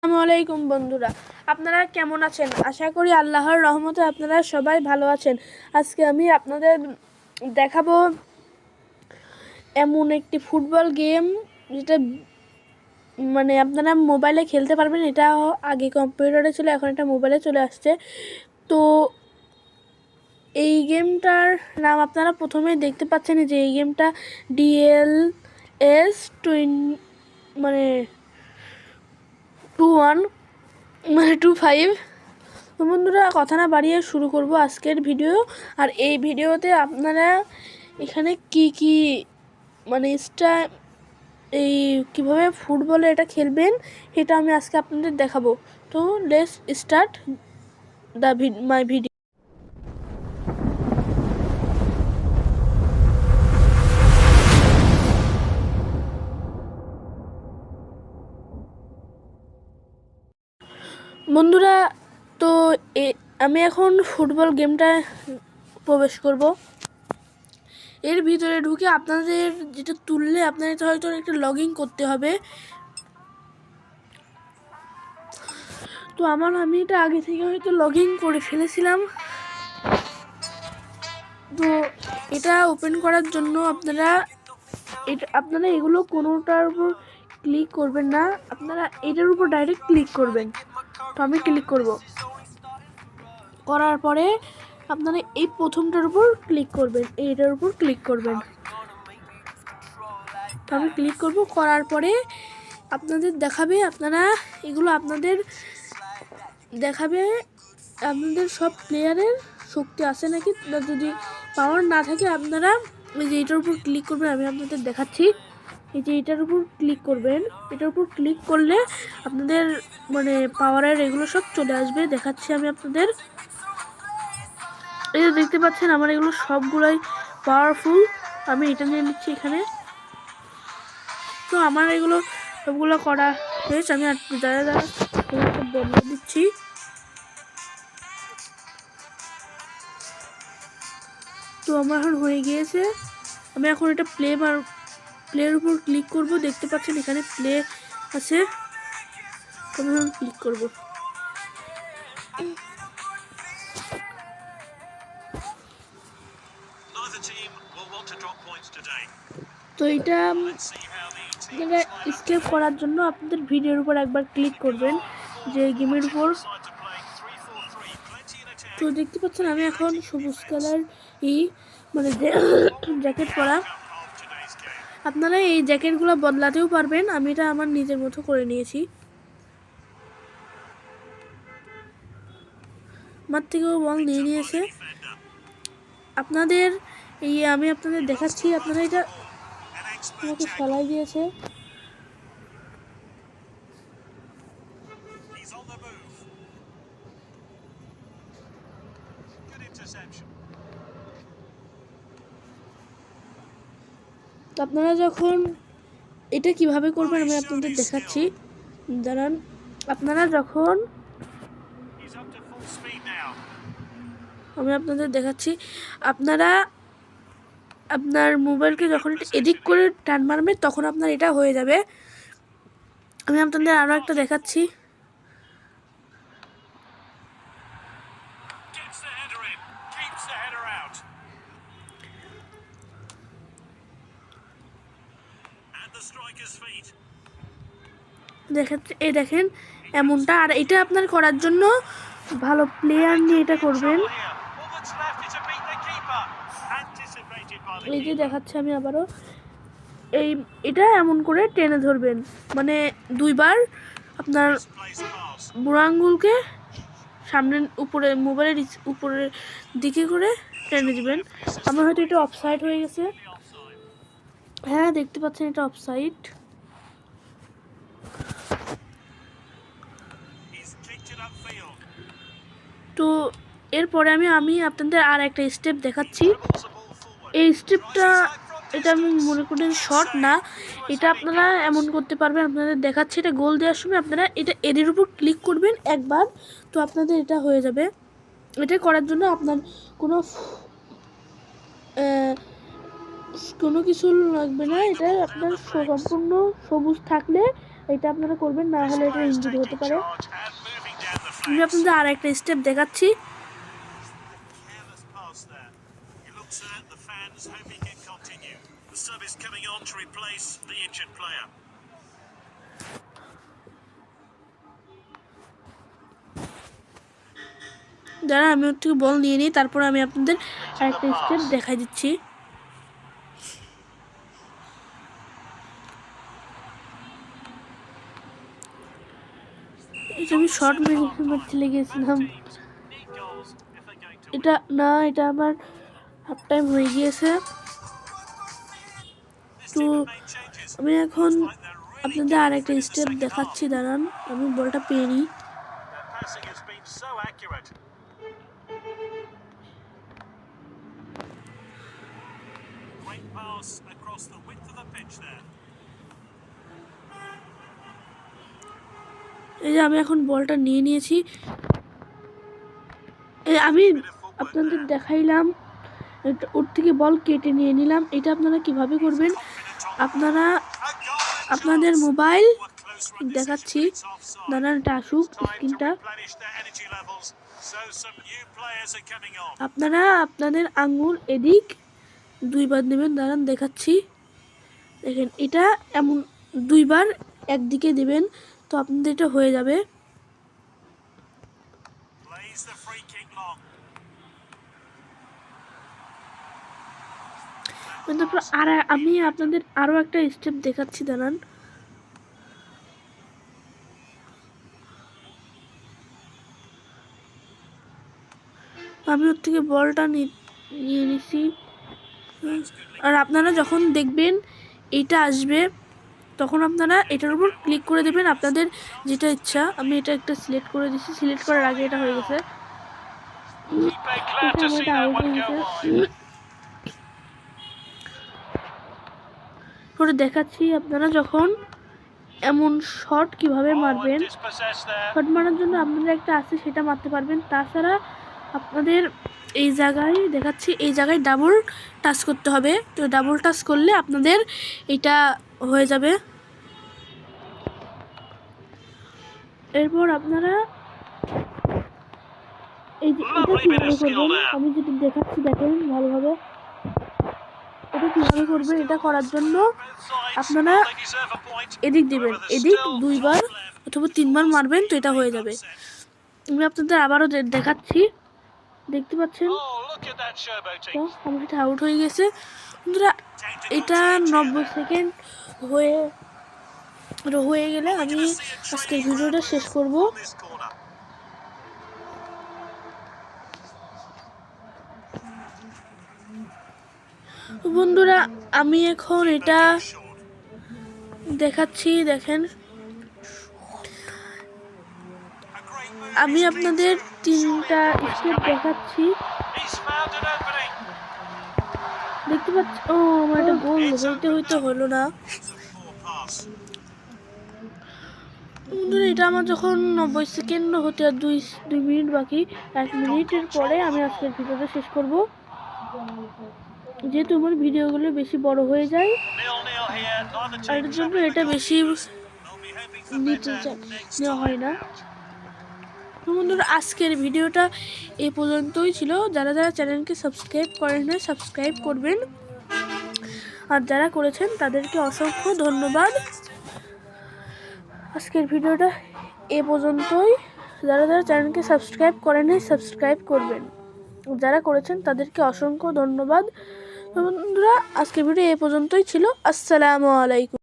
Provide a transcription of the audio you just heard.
আসসালামু আলাইকুম বন্ধুরা, আপনারা কেমন আছেন? আশা করি আল্লাহর রহমতে আপনারা সবাই ভালো আছেন। আজকে আমি আপনাদের দেখাবো এমন একটি ফুটবল গেম যেটা আপনারা মোবাইলে খেলতে পারবেন। এটা আগে কম্পিউটারে ছিল, এখন এটা মোবাইলে চলে আসছে। তো এই গেমটার নাম আপনারা প্রথমেই দেখতে পাচ্ছেন যে এই গেমটা DLS 25। তো বন্ধুরা, কথা না বাড়িয়ে শুরু করব আজকের ভিডিও। আর এই ভিডিওতে আপনারা এখানে কি এই কিভাবে ফুটবলে এটা খেলবেন এটা আমি আজকে আপনাদের দেখাবো। তো লেটস স্টার্ট মাই ভিডিও। বন্ধুরা, তো আমি এখন ফুটবল গেমটা প্রবেশ করব। এর ভিতরে ঢুকে আপনাদের যেটা তুললে আপনাদের হয়তো একটা লগ ইন করতে হবে। তো আমি এটা আগে থেকে হয়তো লগ ইন করে ফেলেছিলাম। তো এটা ওপেন করার জন্য আপনারা এগুলো কোনোটার উপর ক্লিক করবেন না, আপনারা এটার উপর ডাইরেক্ট ক্লিক করবেন। তো আমি ক্লিক করব। করার পরে আপনারা এই প্রথমটার উপর ক্লিক করবেন, এইটার উপর ক্লিক করবেন। তো আমি ক্লিক করব। করার পরে আপনাদের দেখাবে, আপনাদের সব প্লেয়ারের শক্তি আছে নাকি। যদি পাওয়ার না থাকে আপনারা এই যে এটার উপর ক্লিক করবেন। আমি আপনাদের দেখাচ্ছি, এই যে এটার উপর ক্লিক করবেন। এটার উপর ক্লিক করলে আপনাদের পাওয়ারের এগুলো সব চলে আসবে। দেখাচ্ছি আমি আপনাদের। এই যে দেখতে পাচ্ছেন আমার এগুলো সবগুলোই পাওয়ারফুল। আমি এটা নিয়ে নিচ্ছি এখানে। তো আমার এগুলো সবগুলো করা হয়েছে। আমি যারা বদলে দিচ্ছি। তো আমার এখন হয়ে গিয়েছে। আমি এখন এটা প্লের উপর ক্লিক করব। দেখতে পাচ্ছেন এখানে প্লে আছে। আমি এখন ক্লিক করব। তো এটা স্কেপ করার জন্য আপনাদের ভিডিওর উপর একবার ক্লিক করবেন, যে গেমের উপর। তো দেখতে পাচ্ছেন আমি এখন সবুজ কালার জ্যাকেট পরা। আপনারা এই জ্যাকেটগুলো বদলাতেও পারবেন। আমি এটা আমার নিজের মতো করে নিয়েছি। আমার থেকেও বল নিয়ে নিয়েছে। আমি আপনাদের দেখাচ্ছি। আপনারা এটা আমাকে ফেলাই দিয়েছে। তো আপনারা যখন এটা কিভাবে করবেন আমি আপনাদের দেখাচ্ছি, দাঁড়ান। আমি আপনাদের দেখাচ্ছি। আপনারা আপনার মোবাইলকে যখন এটা এডিট করে টান মারবে তখন আপনার এটা হয়ে যাবে। আমি আপনাদের আরও একটা দেখাচ্ছি। দেখেন এমনটা। আর এটা আপনার করার জন্য ভালো প্লেয়ার নিয়ে এটা করবেন। এই যে দেখাচ্ছি আমি আবারও। এটা এমন করে টেনে ধরবেন, দুইবার আপনার বুড়ো আঙ্গুলকে সামনে মোবাইলের উপরের দিকে করে টেনে দিবেন। আমার হয়তো এটা অফসাইড হয়ে গেছে। হ্যাঁ, দেখতে পাচ্ছেন এটা অফসাইড। তো এরপরে আমি আপনাদের আর একটা স্টেপ দেখাচ্ছি। এই স্টেপটা আমি মনে করেন শর্ট না, এটা আপনারা এমন করতে পারবেন। আপনাদের দেখাচ্ছি, এটা গোল দেওয়ার সময় আপনারা এটা এর উপর ক্লিক করবেন একবার। তো আপনাদের এটা হয়ে যাবে। এটা করার জন্য আপনার কোনো কিছু লাগবে না। এটা আপনার সম্পূর্ণ সবুজ থাকলে এটা আপনারা করবেন, না হলে এটা ইনজুরি হতে পারে। আমি আপনাদের আর একটা স্টেপ দেখাচ্ছি। যারা আমি ওর থেকে বল নিয়ে নিই, তারপর আমি আপনাদের আরেকটা স্টেপ দেখাই দিচ্ছি। এটা আমি শর্ট মারতে লেগেছিলাম, এটা না, এটা আমার হাফ টাইম হয়ে গিয়েছে। তো আমি এখন আপনাদের আরেকটা স্টেপ দেখাচ্ছি, দাঁড়ান আমি বলটা পেয়ে নিই। এই যে আমি এখন বলটা নিয়ে নিয়েছি, আমি আপনাদের দেখাইলাম, ওর থেকে বল কেটে নিয়ে নিলাম। এটা আপনারা কিভাবে করবেন, আপনারা আপনাদের মোবাইল দেখাচ্ছি, দাঁড়ান এটা আসুক স্ক্রিনটা। আপনারা আপনাদের আঙ্গুল এদিক দুইবার নেবেন, দাঁড়ান দেখাচ্ছি। দেখেন এটা এমন দুইবার একদিকে দেবেন, তো আপনাদের এটা হয়ে যাবে। তারপর আর আমি আপনাদের আরো একটা স্টেপ দেখাচ্ছি, দাঁড়ান। আমি ওর থেকে বলটা নিয়ে নিছি। আর আপনারা যখন দেখবেন এইটা আসবে, তখন আপনারা এটার উপর ক্লিক করে দেবেন, আপনাদের যেটা ইচ্ছা। আমি এটা একটা সিলেক্ট করে দিচ্ছি, সিলেক্ট করার আগে এটা হয়ে গেছে, এটা আউট হয়ে গেছে। পরে দেখাচ্ছি আপনারা যখন এমন শট কিভাবে মারবেন। শট মারার জন্য আপনাদের একটা আছে, সেটা মারতে পারবেন। তাছাড়া আপনাদের এই জায়গায় দেখাচ্ছি, এই জায়গায় ডাবল টাচ করতে হবে। তো ডাবল টাচ করলে আপনাদের এটা হয়ে যাবে। এরপর আপনারা এই যে এটা কীভাবে করবেন আমি যেটা দেখাচ্ছি, দেখেন ভালোভাবে এটা কীভাবে করবেন। এটা করার জন্য আপনারা এদিক দিবেন, এদিক দুইবার অথবা তিনবার মারবেন, তো এটা হয়ে যাবে। আমি আপনাদের আবারও দেখাচ্ছি, দেখতে পাচ্ছেন তো আমার এটা আউট হয়ে গেছে। বন্ধুরা এটা 90 সেকেন্ড হয়ে গেলে আমি আজকের ভিডিওটা শেষ করব। বন্ধুরা আমি এখন এটা দেখাচ্ছি, দেখেন আমি আপনাদের তিনটা স্টেপ দেখাচ্ছি, দেখতে পাচ্ছি। ও আমার একটা গোল হইতে হলো না। বন্ধুরা এটা আমার যখন 90 সেকেন্ড হতে আর 2 মিনিট বাকি, 1 মিনিটের পরে আমি আজকের ভিডিওটা শেষ করব, যেহেতু আমার ভিডিওগুলো বেশি বড় হয়ে যায়, আর এর জন্য এটা বেশি নিতে নেওয়া হয় না। বন্ধুরা আজকের ভিডিওটা এই পর্যন্তই ছিল। যারা যারা চ্যানেলকে সাবস্ক্রাইব করেন না, সাবস্ক্রাইব করবেন, আর যারা করেছেন তাদেরকে অসংখ্য ধন্যবাদ। আজকের ভিডিওটা এ পর্যন্তই। যারা যারা চ্যানেলকে সাবস্ক্রাইব করেন না, সাবস্ক্রাইব করবেন, যারা করেছেন তাদেরকে অসংখ্য ধন্যবাদ। বন্ধুরা আজকের ভিডিও এ পর্যন্তই ছিল। আসসালামু আলাইকুম।